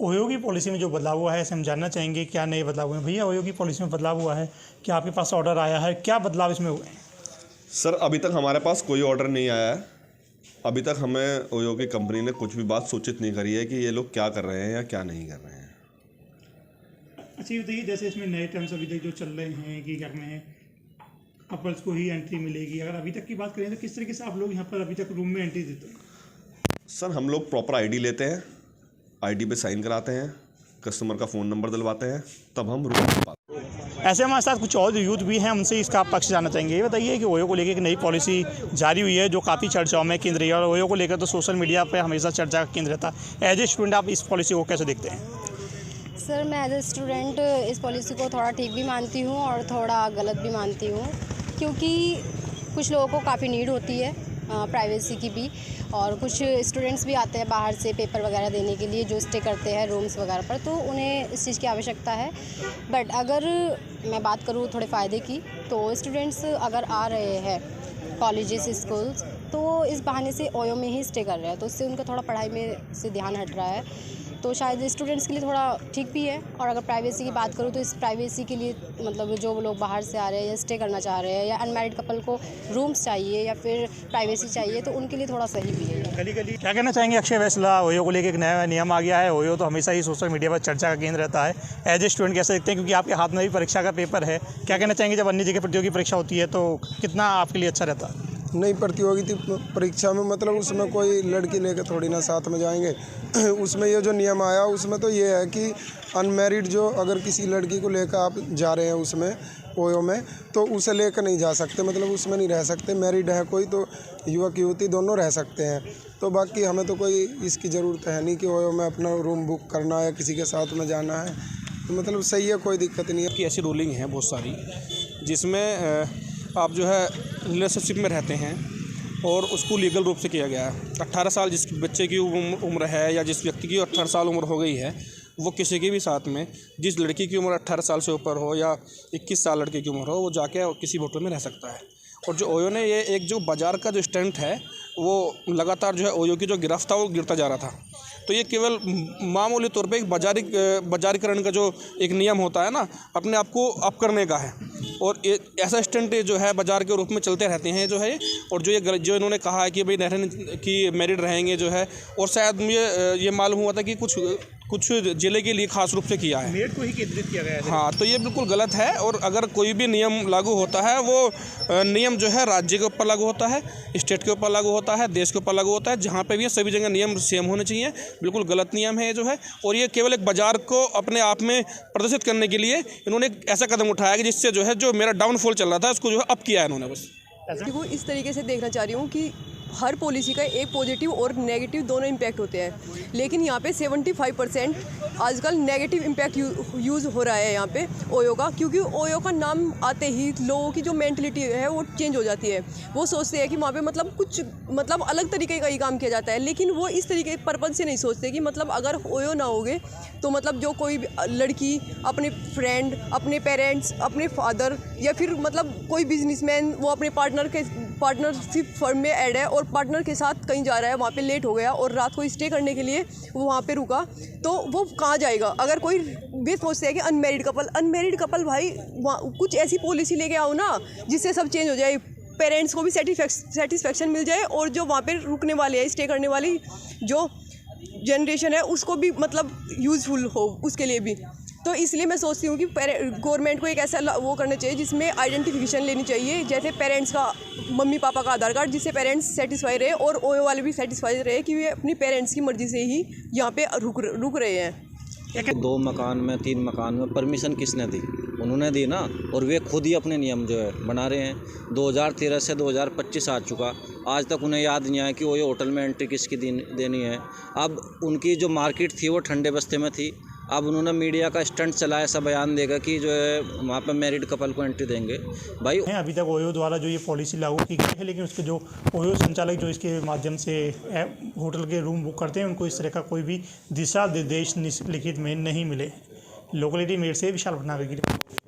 OYO की policy में जो बदलाव हुआ है ऐसे हम जानना चाहेंगे क्या नए बदलाव हुए हैं। भैया, ओयो की पॉलिसी में बदलाव हुआ है, क्या आपके पास ऑर्डर आया है, क्या बदलाव इसमें हुए हैं? सर, अभी तक हमारे पास कोई ऑर्डर नहीं आया है। अभी तक हमें ओयो की कंपनी ने कुछ भी बात सूचित नहीं करी है कि ये लोग क्या कर रहे हैं या क्या नहीं कर रहे हैं। अच्छा, ये बताइए, जैसे इसमें नए टर्म्स अभी तक जो चल रहे हैं कि क्या में कपल्स को ही एंट्री मिलेगी, अगर अभी तक की बात करें तो किस तरीके से आप लोग यहाँ पर अभी तक रूम में एंट्री देते हैं? सर, हम लोग प्रॉपर आईडी लेते हैं, आईडी पे साइन कराते हैं, कस्टमर का फ़ोन नंबर दिलवाते हैं, तब हम रूम में पाते हैं। ऐसे हमारे साथ कुछ और यूथ भी हैं, उनसे इसका आप पक्ष जानना चाहेंगे। ये बताइए कि ओयो को लेकर एक नई पॉलिसी जारी हुई है जो काफ़ी चर्चाओं में केंद्र रही है, और ओयो को लेकर तो सोशल मीडिया पर हमेशा चर्चा का केंद्र रहता है। एज ए स्टूडेंट आप इस पॉलिसी को कैसे देखते हैं? सर, मैं एज ए स्टूडेंट इस पॉलिसी को थोड़ा ठीक भी मानती हूँ और थोड़ा गलत भी मानती हूँ, क्योंकि कुछ लोगों को काफ़ी नीड होती है प्राइवेसी की भी, और कुछ स्टूडेंट्स भी आते हैं बाहर से पेपर वगैरह देने के लिए जो स्टे करते हैं रूम्स वगैरह पर, तो उन्हें इस चीज़ की आवश्यकता है। बट अगर मैं बात करूँ थोड़े फ़ायदे की, तो स्टूडेंट्स अगर आ रहे हैं कॉलेजेस स्कूल्स, तो इस बहाने से ओयो में ही स्टे कर रहे हैं, तो उससे उनका थोड़ा पढ़ाई में से ध्यान हट रहा है, तो शायद स्टूडेंट्स के लिए थोड़ा ठीक भी है। और अगर प्राइवेसी की बात करूँ तो इस प्राइवेसी के लिए मतलब जो लोग बाहर से आ रहे हैं या स्टे करना चाह रहे हैं या अनमैरिड कपल को रूम्स चाहिए या फिर प्राइवेसी चाहिए, तो उनके लिए थोड़ा सही भी है। गली क्या कहना चाहेंगे अक्षय वैसला, ओयो को लेकर एक नया नियम आ गया है। ओयो तो हमेशा ही सोशल मीडिया पर चर्चा का केंद्र रहता है। एज ए स्टूडेंट कैसे देखते हैं, क्योंकि आपके हाथ में भी परीक्षा का पेपर है, क्या कहना चाहेंगे जब अन्य जगह प्रतियोगी परीक्षा होती है तो कितना आपके लिए अच्छा रहता है? नहीं, प्रतियोगिता परीक्षा में मतलब उसमें कोई लड़की लेकर थोड़ी ना साथ में जाएंगे। उसमें ये जो नियम आया उसमें तो ये है कि अनमैरिड जो अगर किसी लड़की को लेकर आप जा रहे हैं उसमें ओयो में, तो उसे लेकर नहीं जा सकते, मतलब उसमें नहीं रह सकते। मैरिड है कोई तो युवक युवती दोनों रह सकते हैं। तो बाकी हमें तो कोई इसकी ज़रूरत है नहीं कि ओयो में अपना रूम बुक करना है, किसी के साथ में जाना है, तो मतलब सही है, कोई दिक्कत नहीं है। कि ऐसी रूलिंग है बहुत सारी जिसमें आप जो है रिलेशनशिप में रहते हैं और उसको लीगल रूप से किया गया है। 18 साल जिस बच्चे की उम्र है या जिस व्यक्ति की 18 साल उम्र हो गई है, वो किसी के भी साथ में, जिस लड़की की उम्र 18 साल से ऊपर हो या 21 साल लड़के की उम्र हो, वो जाके किसी होटल में रह सकता है। और जो ओयो ने ये एक जो बाज़ार का जो स्टंट है, वो लगातार जो है ओयो की जो गिरफ्त था वो गिरता जा रहा था। तो ये केवल मामूली तौर पे एक बाजारीकरण का जो एक नियम होता है ना, अपने आप को अप करने का है, और ऐसा स्टंट जो है बाजार के रूप में चलते रहते हैं जो है। और जो इन्होंने कहा है कि भाई कि मैरिड रहेंगे जो है, और शायद मुझे ये मालूम हुआ था कि कुछ ज़िले के लिए खास रूप से किया है, मेरिट को ही केंद्रित किया गया है। हाँ, तो ये बिल्कुल गलत है। और अगर कोई भी नियम लागू होता है, वो नियम जो है राज्य के ऊपर लागू होता है, स्टेट के ऊपर लागू होता है, देश के ऊपर लागू होता है। जहाँ पे भी है सभी जगह नियम सेम होने चाहिए। बिल्कुल गलत नियम है ये जो है, और ये केवल एक बाज़ार को अपने आप में प्रदर्शित करने के लिए इन्होंने एक ऐसा कदम उठाया कि जिससे जो है जो मेरा डाउनफॉल चल रहा था उसको जो है अप किया है इन्होंने बस। देखो, इस तरीके से देखना चाह रही हूँ कि हर पॉलिसी का एक पॉजिटिव और नेगेटिव दोनों इम्पैक्ट होते हैं, लेकिन यहाँ पे 75% आजकल नेगेटिव इम्पैक्ट यूज़ हो रहा है यहाँ पे ओयो का, क्योंकि ओयो का नाम आते ही लोगों की जो मेंटलिटी है वो चेंज हो जाती है। वो सोचते हैं कि वहाँ पे मतलब अलग तरीके का ही काम किया जाता है, लेकिन वो इस तरीके पर्पज़ से नहीं सोचते कि मतलब अगर ओयो ना होगे तो मतलब जो कोई लड़की अपने फ्रेंड, अपने पेरेंट्स, अपने फादर या फिर मतलब कोई बिजनेसमैन वो अपने पार्टनरशिप फर्म में ऐड है और पार्टनर के साथ कहीं जा रहा है, वहाँ पे लेट हो गया और रात को स्टे करने के लिए वो वहाँ पे रुका, तो वो कहाँ जाएगा? अगर कोई भी सोचते हैं कि अनमेरिड कपल भाई कुछ ऐसी पॉलिसी लेके आओ ना जिससे सब चेंज हो जाए, पेरेंट्स को भी सेटिस्फेक्शन मिल जाए, और जो वहाँ पे रुकने वाले हैं, स्टे करने वाली जो जनरेशन है उसको भी मतलब यूज़फुल हो उसके लिए भी। तो इसलिए मैं सोचती हूँ कि गवर्नमेंट को एक ऐसा वो करना चाहिए जिसमें आइडेंटिफिकेशन लेनी चाहिए, जैसे पेरेंट्स का, मम्मी पापा का आधार कार्ड, जिससे पेरेंट्स सेटिस्फाई रहे और ओयो वाले भी सेटिस्फाई रहे कि वे अपनी पेरेंट्स की मर्ज़ी से ही यहाँ पे रुक रहे हैं। 2 मकान में 3 मकान में परमिशन किसने दी? उन्होंने दी ना, और वे खुद ही अपने नियम जो है बना रहे हैं। 2013 से 2025 आ चुका, आज तक उन्हें याद नहीं आया कि वो ये होटल में एंट्री किसकी देनी है। अब उनकी जो मार्केट थी वो ठंडे बस्ते में थी, अब उन्होंने मीडिया का स्टंट चलाया, ऐसा बयान देगा कि जो है वहाँ पर मैरिड कपल को एंट्री देंगे। भाई अभी तक ओयो द्वारा जो ये पॉलिसी लागू की गई है, लेकिन उसके जो ओयो संचालक जो इसके माध्यम से होटल के रूम बुक करते हैं, उनको इस तरह का कोई भी दिशा निर्देश लिखित में नहीं मिले। लोकलिटी मेड से विशाल भटनागर की रिपोर्ट।